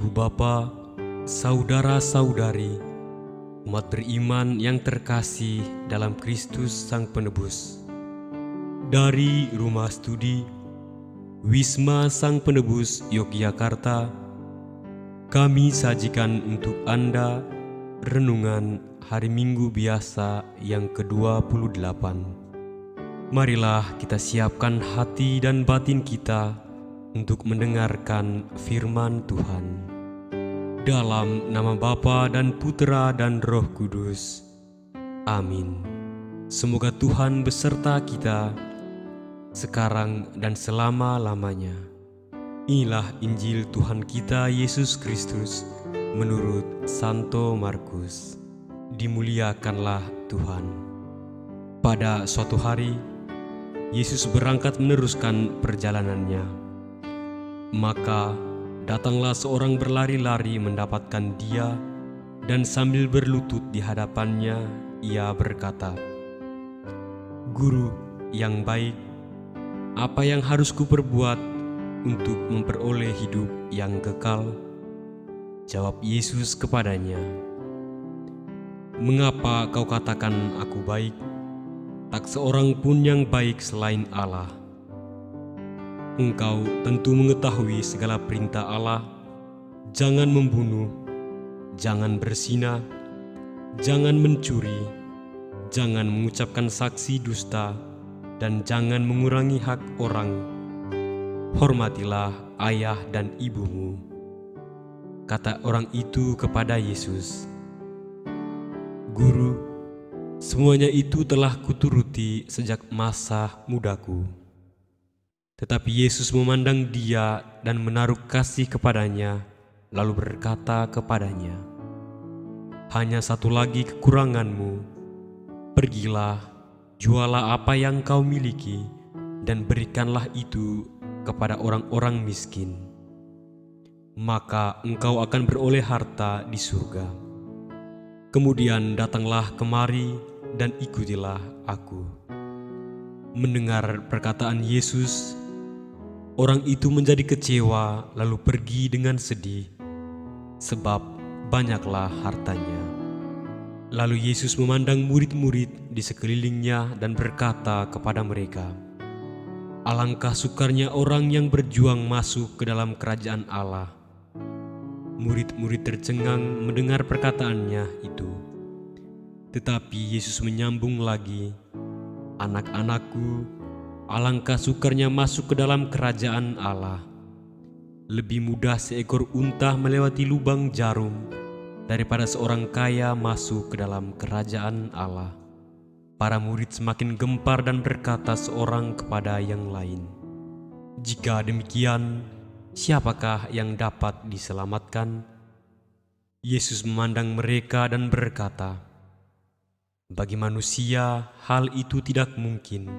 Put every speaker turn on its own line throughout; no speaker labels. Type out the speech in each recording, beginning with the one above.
Ibu bapa, saudara-saudari, umat beriman yang terkasih dalam Kristus Sang Penebus. Dari Rumah Studi Wisma Sang Penebus Yogyakarta, kami sajikan untuk Anda renungan hari Minggu biasa yang ke-28. Marilah kita siapkan hati dan batin kita untuk mendengarkan firman Tuhan. Dalam nama Bapa dan Putera dan Roh Kudus. Amin. Semoga Tuhan beserta kita sekarang dan selama-lamanya. Inilah Injil Tuhan kita Yesus Kristus menurut Santo Markus. Dimuliakanlah Tuhan. Pada suatu hari, Yesus berangkat meneruskan perjalanannya. Maka datanglah seorang berlari-lari mendapatkan dia, dan sambil berlutut di hadapannya, ia berkata, "Guru yang baik, apa yang harus kuperbuat untuk memperoleh hidup yang kekal?" Jawab Yesus kepadanya, "Mengapa kau katakan aku baik? Tak seorang pun yang baik selain Allah. Engkau tentu mengetahui segala perintah Allah, jangan membunuh, jangan berzina, jangan mencuri, jangan mengucapkan saksi dusta, dan jangan mengurangi hak orang. Hormatilah ayah dan ibumu." Kata orang itu kepada Yesus, "Guru, semuanya itu telah kuturuti sejak masa mudaku." Tetapi Yesus memandang dia dan menaruh kasih kepadanya, lalu berkata kepadanya, "Hanya satu lagi kekuranganmu. Pergilah, jualah apa yang kau miliki, dan berikanlah itu kepada orang-orang miskin. Maka engkau akan beroleh harta di surga. Kemudian datanglah kemari dan ikutilah aku." Mendengar perkataan Yesus, orang itu menjadi kecewa lalu pergi dengan sedih, sebab banyaklah hartanya. Lalu Yesus memandang murid-murid di sekelilingnya dan berkata kepada mereka, "Alangkah sukarnya orang yang berjuang masuk ke dalam kerajaan Allah." Murid-murid tercengang mendengar perkataannya itu. Tetapi Yesus menyambung lagi, "Anak-anakku, alangkah sukarnya masuk ke dalam kerajaan Allah. Lebih mudah seekor unta melewati lubang jarum daripada seorang kaya masuk ke dalam kerajaan Allah." Para murid semakin gempar dan berkata seorang kepada yang lain, "Jika demikian, siapakah yang dapat diselamatkan?" Yesus memandang mereka dan berkata, "Bagi manusia hal itu tidak mungkin,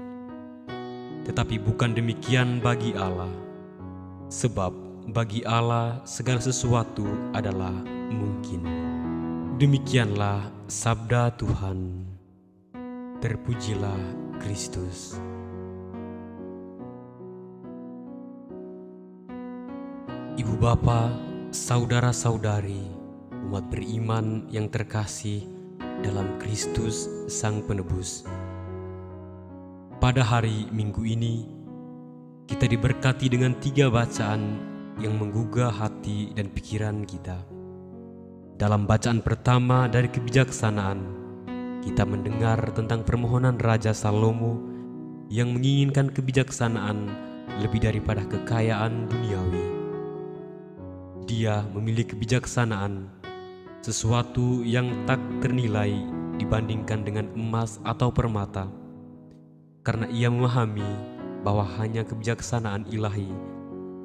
tetapi bukan demikian bagi Allah. Sebab bagi Allah segala sesuatu adalah mungkin." Demikianlah sabda Tuhan. Terpujilah Kristus. Ibu bapa, saudara-saudari, umat beriman yang terkasih dalam Kristus Sang Penebus. Pada hari Minggu ini, kita diberkati dengan 3 bacaan yang menggugah hati dan pikiran kita. Dalam bacaan pertama dari kebijaksanaan, kita mendengar tentang permohonan Raja Salomo yang menginginkan kebijaksanaan lebih daripada kekayaan duniawi. Dia memilih kebijaksanaan, sesuatu yang tak ternilai dibandingkan dengan emas atau permata, karena ia memahami bahwa hanya kebijaksanaan ilahi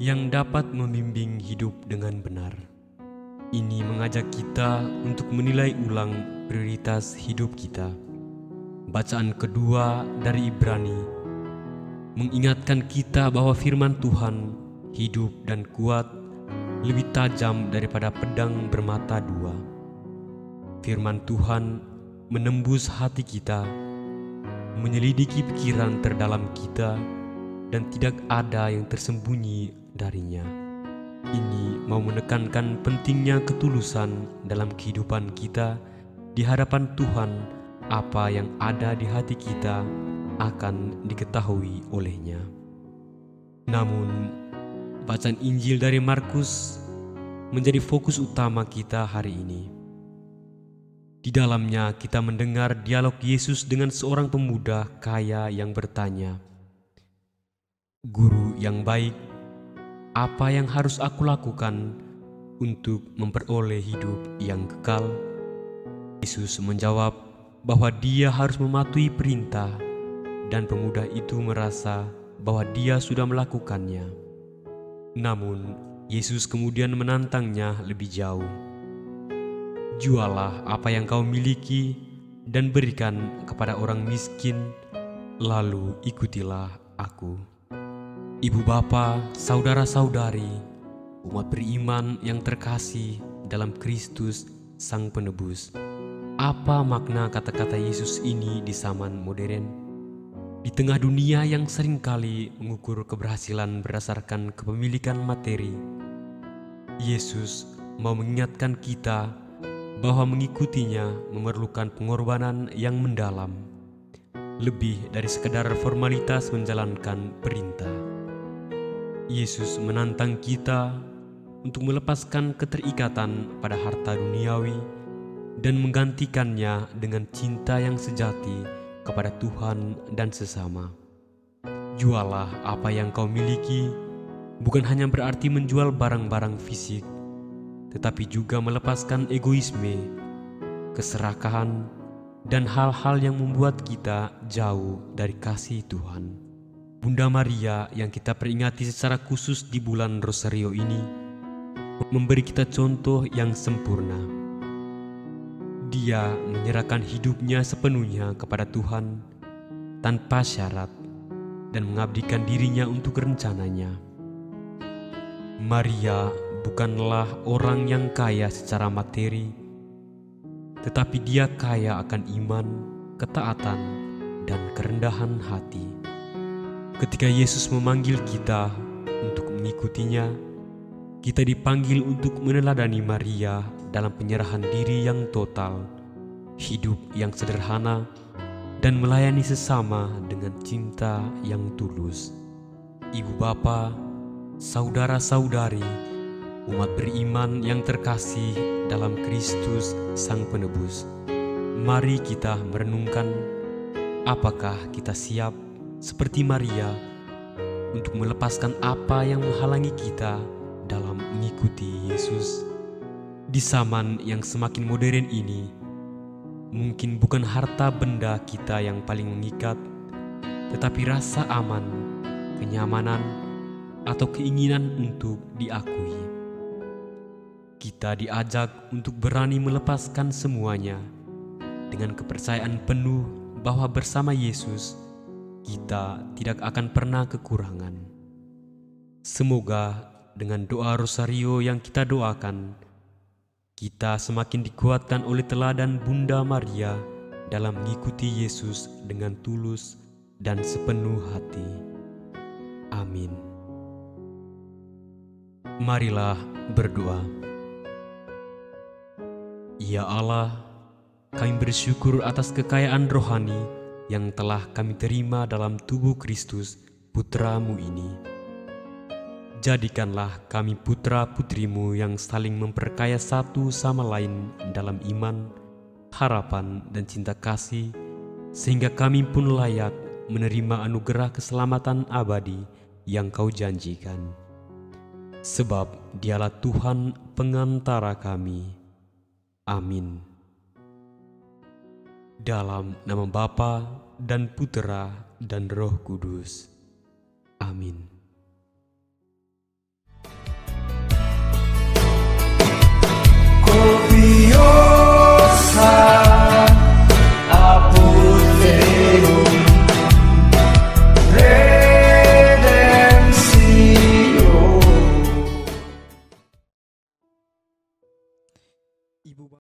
yang dapat membimbing hidup dengan benar. Ini mengajak kita untuk menilai ulang prioritas hidup kita. Bacaan kedua dari Ibrani mengingatkan kita bahwa firman Tuhan hidup dan kuat, lebih tajam daripada pedang bermata 2. Firman Tuhan menembus hati kita, menyelidiki pikiran terdalam kita, dan tidak ada yang tersembunyi darinya. Ini mau menekankan pentingnya ketulusan dalam kehidupan kita di hadapan Tuhan. Apa yang ada di hati kita akan diketahui olehnya. Namun, bacaan Injil dari Markus menjadi fokus utama kita hari ini. Di dalamnya kita mendengar dialog Yesus dengan seorang pemuda kaya yang bertanya, "Guru yang baik, apa yang harus aku lakukan untuk memperoleh hidup yang kekal?" Yesus menjawab bahwa dia harus mematuhi perintah, dan pemuda itu merasa bahwa dia sudah melakukannya. Namun, Yesus kemudian menantangnya lebih jauh. "Jualah apa yang kau miliki dan berikan kepada orang miskin, lalu ikutilah aku." Ibu bapa, saudara-saudari, umat beriman yang terkasih dalam Kristus Sang Penebus, apa makna kata-kata Yesus ini di zaman modern? Di tengah dunia yang seringkali mengukur keberhasilan berdasarkan kepemilikan materi, Yesus mau mengingatkan kita bahwa mengikutinya memerlukan pengorbanan yang mendalam, lebih dari sekedar formalitas menjalankan perintah. Yesus menantang kita untuk melepaskan keterikatan pada harta duniawi dan menggantikannya dengan cinta yang sejati kepada Tuhan dan sesama. Jualah apa yang kau miliki bukan hanya berarti menjual barang-barang fisik, tetapi juga melepaskan egoisme, keserakahan, dan hal-hal yang membuat kita jauh dari kasih Tuhan. Bunda Maria yang kita peringati secara khusus di bulan Rosario ini memberi kita contoh yang sempurna. Dia menyerahkan hidupnya sepenuhnya kepada Tuhan tanpa syarat dan mengabdikan dirinya untuk rencananya. Maria bukanlah orang yang kaya secara materi, tetapi dia kaya akan iman, ketaatan, dan kerendahan hati. Ketika Yesus memanggil kita untuk mengikutinya, kita dipanggil untuk meneladani Maria dalam penyerahan diri yang total, hidup yang sederhana, dan melayani sesama dengan cinta yang tulus. Ibu bapa, saudara-saudari, umat beriman yang terkasih dalam Kristus Sang Penebus, mari kita merenungkan apakah kita siap seperti Maria untuk melepaskan apa yang menghalangi kita dalam mengikuti Yesus. Di zaman yang semakin modern ini, mungkin bukan harta benda kita yang paling mengikat, tetapi rasa aman, kenyamanan, atau keinginan untuk diakui. Kita diajak untuk berani melepaskan semuanya dengan kepercayaan penuh bahwa bersama Yesus kita tidak akan pernah kekurangan. Semoga dengan doa Rosario yang kita doakan, kita semakin dikuatkan oleh teladan Bunda Maria dalam mengikuti Yesus dengan tulus dan sepenuh hati. Amin. Marilah berdoa. Ya Allah, kami bersyukur atas kekayaan rohani yang telah kami terima dalam tubuh Kristus, Putra-Mu ini. Jadikanlah kami putra-putrimu yang saling memperkaya satu sama lain dalam iman, harapan, dan cinta kasih, sehingga kami pun layak menerima anugerah keselamatan abadi yang Kau janjikan. Sebab Dialah Tuhan pengantara kami. Amin. Dalam nama Bapa dan Putera dan Roh Kudus. Amin. Ibu